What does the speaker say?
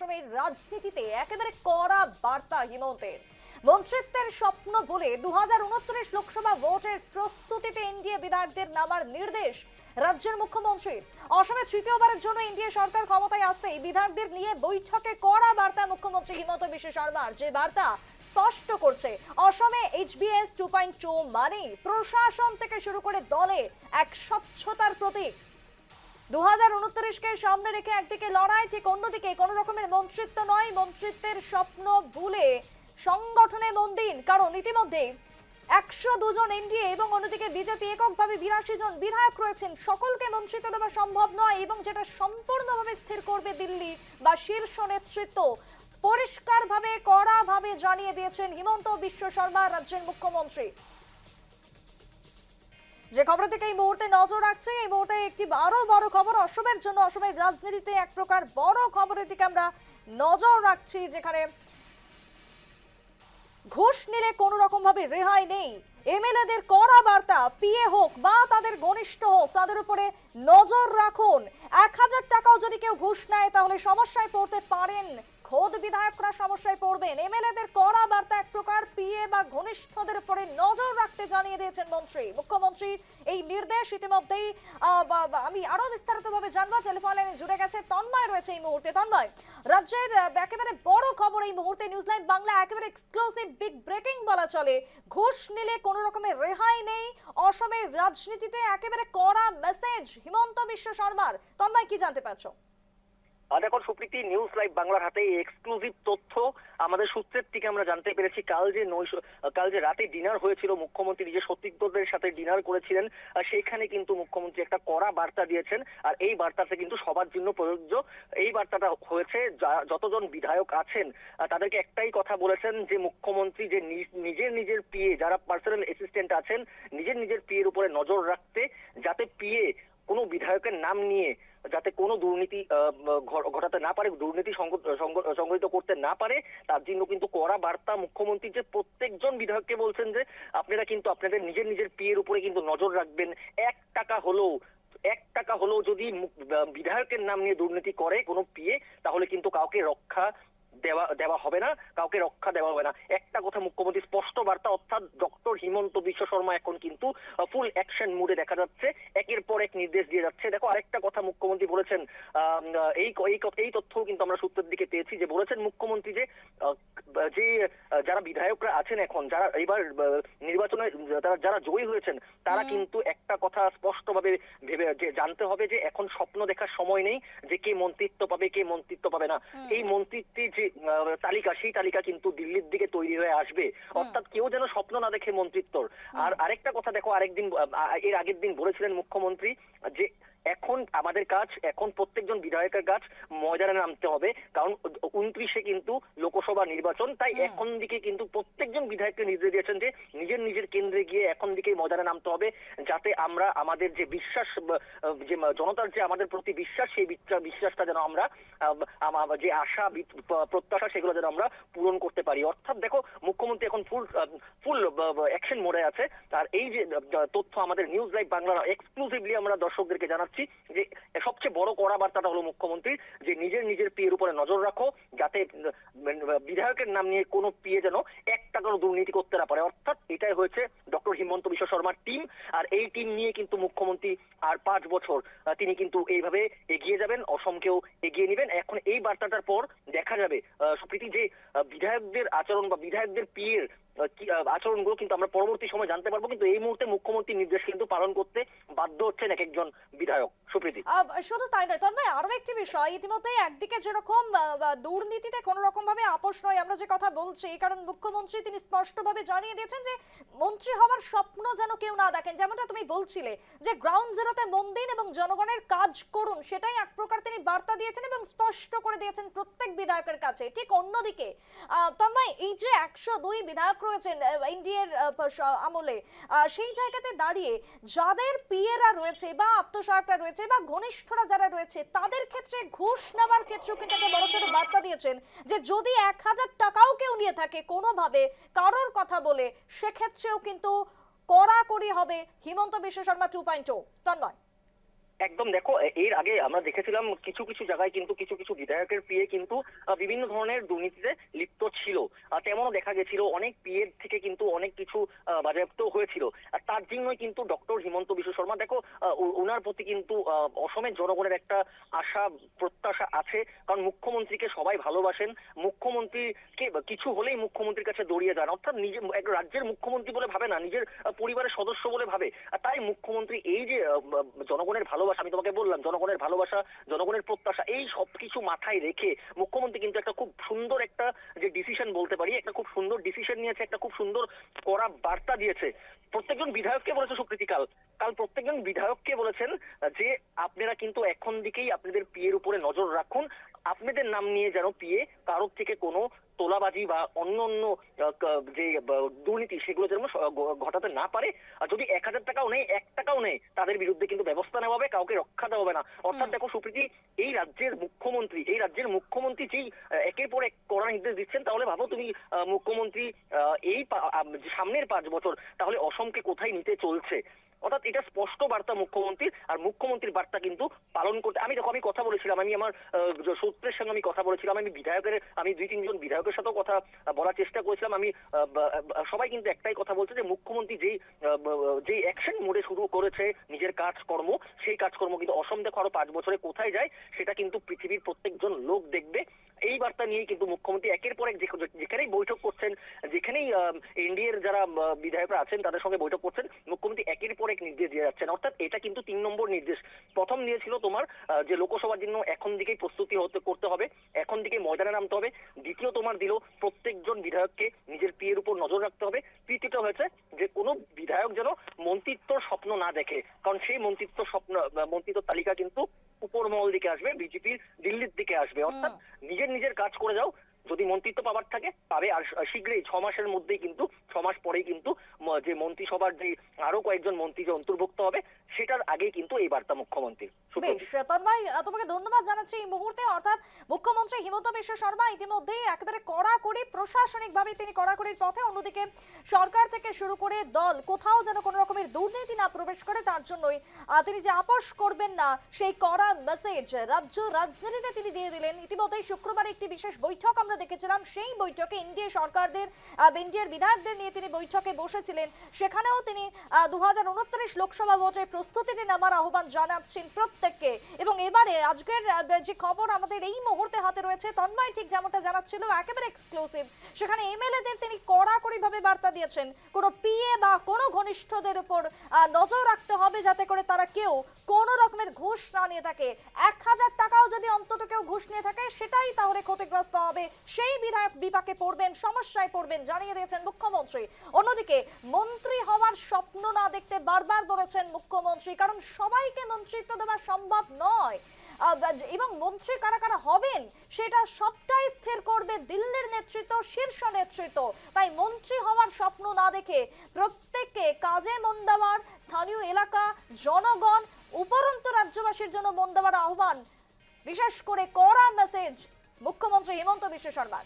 সময়ের রাজনীতিতে একেবারে কড়া বার্তা হিমন্তের। মন্ত্রিত্বের স্বপ্ন বলে 2029 লোকসভা ভোটের প্রস্তুতিতে এনডিএ বিধায়কদের নামার নির্দেশ রাজ্যের মুখ্যমন্ত্রীর। অসমে তৃতীয়বারের জন্য এনডিএ সরকার ক্ষমতায় আসতেই বিধায়কদের নিয়ে বৈঠকে কড়া বার্তা মুখ্যমন্ত্রী হিমন্ত বিশ্ব শর্মার, যে বার্তা স্পষ্ট করছে অসমে HBS 2.2 মানে প্রশাসন থেকে শুরু করে দলে এক স্বচ্ছতার প্রতীক। 2029কে সামনে রেখে একদিকে লড়াই, ঠিক অন্যদিকে কোন রকমের মন্ত্রিত্ব নয়, মন্ত্রিত্বের স্বপ্ন ভুলে সংগঠনে মন দিন। কারণ ইতিমধ্যে 102 জন এনডিএ এবং অন্যদিকে বিজেপি এককভাবে 82 জন বিধায়ক রয়েছেন। সকলকে মন্ত্রিত্ব দেওয়া সম্ভব নয় এবং যেটা সম্পূর্ণভাবে স্থির করবে দিল্লি বা শীর্ষ নেতৃত্ব, পরিষ্কারভাবে কড়াভাবে জানিয়ে দিয়েছেন হিমন্ত বিশ্ব শর্মা, রাজ্যের মুখ্যমন্ত্রী। যে খবরের দিকে এই মুহূর্তে নজর রাখছে, এই মুহূর্তে একটি আরো বড় খবর অসমের জন্য, অসমের রাজনীতিতে এক প্রকার বড় খবরের দিকে আমরা নজর রাখছি, যেখানে ঘুষ নিলে কোন রকম ভাবে রেহাই নেই। এমএলএদের কড়া বার্তা, পিএ হোক বা তাদের ঘনিষ্ঠ হোক, তাদের উপরে নজর রাখুন। 1000 টাকাও যদি কেউ ঘুষ নেয় তাহলে সমস্যায় পড়তে পারেন, খোদ বিধায়করা সমস্যায় পড়বেন। এমএলএদের কড়া বার্তা, এক প্রকার পিএ বা ঘনিষ্ঠদের উপরে নজর রাখতে জানিয়ে দিয়েছেন মন্ত্রী। মুখ্যমন্ত্রীর এই নির্দেশ ইতিমধ্যেই আমি আরো বিস্তারিতভাবে জানবো। টেলিফোন লাইনে জুড়ে গেছে তন্ময়, রয়েছে এই মুহূর্তে। তন্ময়, রাজ্যের একেবারে বড় খবর এই মুহূর্তে, নিউজলাইভ বাংলা একেবারে এক্সক্লুসিভ বিগ ব্রেকিং বলা চলে। ঘুষ নিলে কোন রকমের রেহাই নেই, অসমের রাজনীতিতে একেবারে কড়া মেসেজ হিমন্ত বিশ্ব শর্মার। তন্ময়, কি জানতে পারছো? দেখো সুপ্রীতি, নিউজ লাইভ বাংলার হাতে এক্সক্লুসিভ তথ্য আমাদের সূত্রের থেকে আমরা জানতে পেরেছি। কাল যে রাতে ডিনার হয়েছিল, মুখ্যমন্ত্রী যে সতীর্থদের সাথে ডিনার করেছিলেন, সেখানে কিন্তু মুখ্যমন্ত্রী একটা কড়া বার্তা দিয়েছেন। আর এই বার্তাটা কিন্তু সবার জন্য প্রযোজ্য। এই বার্তাটা হয়েছে যতজন বিধায়ক আছেন তাদেরকে একটাই কথা বলেছেন, যে মুখ্যমন্ত্রী যে নিজের পিএ, যারা পার্সোনাল অ্যাসিস্ট্যান্ট আছেন, নিজের পিএর উপরে নজর রাখতে, যাতে পিএ কোনো বিধায়কের নাম নিয়ে যাতে কোনো দুর্নীতি ঘটাতে না পারে, দুর্নীতি সংগঠিত করতে না পারে, তার জন্য কিন্তু কড়া বার্তা মুখ্যমন্ত্রী, যে প্রত্যেকজন বিধায়ককে বলছেন যে আপনারা কিন্তু আপনাদের নিজের পিএর উপরে কিন্তু নজর রাখবেন। 1 টাকা হলেও যদি বিধায়কের নাম নিয়ে দুর্নীতি করে কোনো পিএ, তাহলে কিন্তু কাউকে রক্ষা দেওয়া হবে না, কাউকে রক্ষা দেওয়া হবে না। একটা কথা মুখ্যমন্ত্রী স্পষ্ট বার্তা, অর্থাৎ ডক্টর হিমন্ত বিশ্ব শর্মা এখন কিন্তু ফুল অ্যাকশন মুডে দেখা যাচ্ছে, একের পর এক নির্দেশ দিয়ে যাচ্ছে। দেখো, আরেকটা কথা মুখ্যমন্ত্রী বলেছেন, এই তথ্যও কিন্তু আমরা সূত্রের দিকে পেয়েছি, যে বলেছেন মুখ্যমন্ত্রী যে যারা বিধায়করা আছেন এখন, যারা এবার নির্বাচনে যারা জয়ী হয়েছেন, তারা কিন্তু একটা কথা স্পষ্টভাবে ভেবে যে জানতে হবে যে এখন স্বপ্ন দেখার সময় নেই যে কে মন্ত্রিত্ব পাবে কে মন্ত্রিত্ব পাবে না। এই মন্ত্রিত্বের যে তালিকা, সেই তালিকা কিন্তু দিল্লির দিকে তৈরি হয়ে আসবে। অর্থাৎ কেউ যেন স্বপ্ন না দেখে মন্ত্রিত্বর। আর আরেকটা কথা দেখো, এর আগের দিন বলেছিলেন মুখ্যমন্ত্রী যে এখন আমাদের কাজ, এখন প্রত্যেকজন বিধায়কের কাজ ময়দানে নামতে হবে, কারণ 29-এ কিন্তু লোকসভা নির্বাচন। তাই এখন দিকে কিন্তু প্রত্যেকজন বিধায়ককে নির্দেশ দিয়েছেন যে নিজের কেন্দ্রে গিয়ে এখন দিকে ময়দানে নামতে হবে, যাতে আমরা আমাদের যে বিশ্বাস, যে জনতার যে আমাদের প্রতি বিশ্বাস, সেই বিশ্বাসটা যেন আমরা, যে আশা প্রত্যাশা, সেগুলো যেন আমরা পূরণ করতে পারি। অর্থাৎ দেখো, মুখ্যমন্ত্রী এখন ফুল অ্যাকশন মোডে আছে। আর এই যে তথ্য আমাদের নিউজ লাইভ বাংলা এক্সক্লুসিভলি আমরা দর্শকদেরকে জানাচ্ছি, যে সবচেয়ে বড় কড়া বার্তাটা হলো মুখ্যমন্ত্রীর, যে নিজের পিএর উপরে নজর রাখো, যাতে বিধায়কের নাম নিয়ে কোনো পিএ যেন 1 টাকারও দুর্নীতি করতে না পারে। অর্থাৎ এটাই হয়েছে ডক্টর হিমন্ত বিশ্ব শর্মার টিম। আর এই টিম নিয়ে কিন্তু মুখ্যমন্ত্রী আর 5 বছর তিনি কিন্তু এইভাবে এগিয়ে যাবেন, অসমকেও এগিয়ে নেবেন। এখন এই বার্তাটার পর দেখা যাবে সুপ্রীতি, যে বিধায়কদের আচরণ বা বিধায়কদের পিএর আচরণগুলো কিন্তু আমরা পরবর্তী সময় জানতে পারবো। কিন্তু এই মুহূর্তে মুখ্যমন্ত্রীর নির্দেশ কিন্তু পালন করতে বাধ্য হচ্ছেন এক একজন বিধায়ক। সুপ্রীতি, শুধু তাই নয় তন্ময়, আরো একটি বিষয়, ইতিমধ্যে একদিকে যেরকম দুর্নীতিতে কোন রকম ভাবে আপোষ নয়, আমরা যে কথা বলছি, কারণ মুখ্যমন্ত্রী তিনি স্পষ্টভাবে জানিয়ে দিয়েছেন যে মন্ত্রী হওয়ার স্বপ্ন যেন কেউ না দেখেন। যেমনটা তুমি বলছিলে যে গ্রাউন্ড জিরোতে মন দিন এবং জনগণের কাজ করুন, সেটাই এক প্রকার তিনি বার্তা দিয়েছেন এবং স্পষ্ট করে দিয়েছেন প্রত্যেক বিধায়কের কাছে। ঠিক অন্যদিকে তন্ময়, এই যে 102 বিধায়ক রয়েছেন এনডিএর আমলে, সেই জায়গাতে দাঁড়িয়ে যাদের পিএরা রয়েছে বা আত্মসহায়করা রয়েছে বা ঘনিষ্ঠরা যারা রয়েছে, তাদের ক্ষেত্রে ঘুষ নেওয়ার ক্ষেত্রেও কিন্তু একটা বড়সড় বার্তা দিয়েছেন, যে যদি 1000 টাকাও কেউ নিয়ে থাকে কোনোভাবে কারোর কথা বলে, সেক্ষেত্রেও কিন্তু কড়াকড়ি হবে হিমন্ত বিশ্ব শর্মা 2.0। তন্ময়, একদম দেখো, এর আগে আমরা দেখেছিলাম কিছু কিছু জায়গায় কিন্তু কিছু কিছু বিধায়কের পিএ কিন্তু বিভিন্ন ধরনের দুর্নীতিতে লিপ্ত ছিল। তেমনও দেখা গেছিল অনেক পিএর থেকে কিন্তু অনেক কিছু বাজেয়াপ্ত হয়েছিল। আর তার জন্যই কিন্তু ডক্টর হিমন্ত বিশ্ব শর্মা, দেখো ওনার প্রতি কিন্তু অসমের জনগণের একটা আশা প্রত্যাশা আছে। কারণ মুখ্যমন্ত্রীকে সবাই ভালোবাসেন, মুখ্যমন্ত্রীকে কিছু হলেই মুখ্যমন্ত্রীর কাছে দৌড়িয়ে যান, অর্থাৎ নিজে এক রাজ্যের মুখ্যমন্ত্রী বলে ভাবে না, নিজের পরিবারের সদস্য বলে ভাবে। আর তাই মুখ্যমন্ত্রী এই যে জনগণের ভালোবাসা, আমি তোমাকে বললাম জনগণের ভালোবাসা, জনগণের প্রত্যাশা, এই সবকিছু মাথায় রেখে মুখ্যমন্ত্রী কিন্তু একটা খুব সুন্দর একটা যে ডিসিশন বলতে পারি, একটা খুব সুন্দর ডিসিশন নিয়েছে, একটা খুব সুন্দর কড়া বার্তা দিয়েছে। প্রত্যেকজন বিধায়ককে বলেছে সুপ্রীতি, কাল প্রত্যেকজন বিধায়ককে বলেছেন যে আপনারা কিন্তু এখন দিকেই আপনাদের পিএর উপরে নজর রাখুন, আপনাদের নাম নিয়ে যেন পিএ কারোর থেকে কোনো তোলাবাজি বা অন্য অন্য যে দুর্নীতি সেগুলো যেন ঘটাতে না পারে। আর যদি 1,000 টাকাও নেই, 1 টাকাও নেই, তাদের বিরুদ্ধে কিন্তু ব্যবস্থা নেওয়া হবে, কাউকে রক্ষা দেওয়া হবে না। অর্থাৎ দেখো সুপ্রীতি, এই রাজ্যের মুখ্যমন্ত্রী যেই একের পর এক কড়া নির্দেশ দিচ্ছেন, তাহলে ভাবো তুমি মুখ্যমন্ত্রী এই সামনের 5 বছর তাহলে অসমকে কোথায় নিতে চলছে। অর্থাৎ এটা স্পষ্ট বার্তা মুখ্যমন্ত্রীর, আর মুখ্যমন্ত্রীর বার্তা কিন্তু পালন করতে আমি কথা বলেছিলাম, আমি আমার সূত্রের সঙ্গে আমি কথা বলেছিলাম, আমি 2-3 জন বিধায়কের সাথেও কথা বলার চেষ্টা করেছিলাম। আমি সবাই কিন্তু একটাই কথা বলছে যে মুখ্যমন্ত্রী যেই অ্যাকশন মোডে শুরু করেছে নিজের কাজকর্ম, সেই কাজকর্ম কিন্তু অসম দেখো আরো 5 বছরে কোথায় যায় সেটা কিন্তু পৃথিবীর প্রত্যেকজন লোক দেখবে। এই বার্তা নিয়েই কিন্তু মুখ্যমন্ত্রী একের পর এক যেখানেই বৈঠক করছেন, যেখানেই এনডিএর যারা বিধায়করা আছেন তাদের সঙ্গে বৈঠক করছেন, মুখ্যমন্ত্রী একের পর এক নির্দেশ দিয়ে যাচ্ছেন। অর্থাৎ এটা কিন্তু 3 নম্বর নির্দেশ। প্রথম দিয়েছিল তোমার যে লোকসভার জন্য এখন দিকেই প্রস্তুতি করতে হবে, এখন দিকে ময়দানে নামতে হবে। দ্বিতীয় তোমার দিল প্রত্যেকজন বিধায়ককে নিজের পিএর উপর নজর রাখতে হবে। তৃতীয়টা হয়েছে যে কোনো বিধায়ক যেন মন্ত্রিত্বর স্বপ্ন না দেখে, কারণ সেই মন্ত্রিত্ব তালিকা কিন্তু উপর মহল দিকে আসবে, বিজেপির দিল্লির দিকে আসবে। অর্থাৎ নিজের কাজ করে যাও, যদি মন্ত্রিত্ব পাওয়ার থাকে পাবে। আর শীঘ্রই 6 মাসের মধ্যেই কিন্তু 6 মাস পরেই কিন্তু যে মন্ত্রিসভার যে আরো কয়েকজন মন্ত্রী যে অন্তর্ভুক্ত হবে সেটার আগেই কিন্তু এই বার্তা মুখ্যমন্ত্রী। বেশ, তন্ময়, তোমাকে ধন্যবাদ জানাচ্ছি এই মুহূর্তে। অর্থাৎ মুখ্যমন্ত্রী হিমন্ত বিশ্ব শর্মা ইতিমধ্যেই একেবারে কড়াকড়ি, প্রশাসনিকভাবে তিনি কড়াকড়ির পথে। অন্যদিকে সরকার থেকে শুরু করে দল কোথাও যেন কোনো রকমের দুর্নীতি না প্রবেশ করে, তার জন্যই তিনি যে আপোষ করবেন না সেই কড়া মেসেজ রাজ্য রাজধানীতে তিনি দিয়ে দিলেন। ইতিমধ্যেই শুক্রবার একটি বিশেষ বৈঠক আমরা দেখেছিলাম, সেই বৈঠকে এনডিএর বিধায়কদের নিয়ে তিনি বৈঠকে বসেছিলেন। সেখানেও তিনি 2029 লোকসভা ভোটের প্রস্তুতিতে নামার আহ্বান জানাচ্ছেন প্রত্যেককে। এবং এবারে আজকের যে খবর আমাদের এই মুহূর্তে হাতে রয়েছে, তন্ময় ঠিক যেমনটা জানাচ্ছিল একেবারে এক্সক্লুসিভ, সেখানে এমএলএদের তিনি কড়াকড়ি ভাবে বার্তা দিয়েছেন কোনো পিএ বা কোনো ঘনিষ্ঠদের উপর নজর রাখতে হবে যাতে করে তারা কেউ কোনো রকমের ঘুষ না নিয়ে থাকে। 1,000 টাকাও যদি অন্তত কেউ ঘুষ নিয়ে থাকে সেটাই তাহলে ক্ষতিগ্রস্ত হবে, সেই বিধায়ক বিপাকে পড়বেন, সমস্যায় পড়বেন, জানিয়ে দিয়েছেন মুখ্যমন্ত্রী। অন্যদিকে মন্ত্রী হওয়ার স্বপ্ন না দেখতে বারবার বলেছেন মুখ্যমন্ত্রী, কারণ সবাইকে মন্ত্রিত্ব দেওয়া সম্ভব নয়। এবং মন্ত্রী কারা কারা হবেন সেটা সবটাই স্থির করবে দিল্লির নেতৃত্ব, শীর্ষ নেতৃত্ব। তাই মন্ত্রী হওয়ার স্বপ্ন না দেখে প্রত্যেককে কাজে মন দেওয়ার, স্থানীয় এলাকা, জনগণ, উপরন্তু রাজ্যবাসীর জন্য মন দেওয়ার আহ্বান, বিশেষ করে কড়া মেসেজ মুখ্যমন্ত্রী হিমন্ত বিশ্ব শর্মার।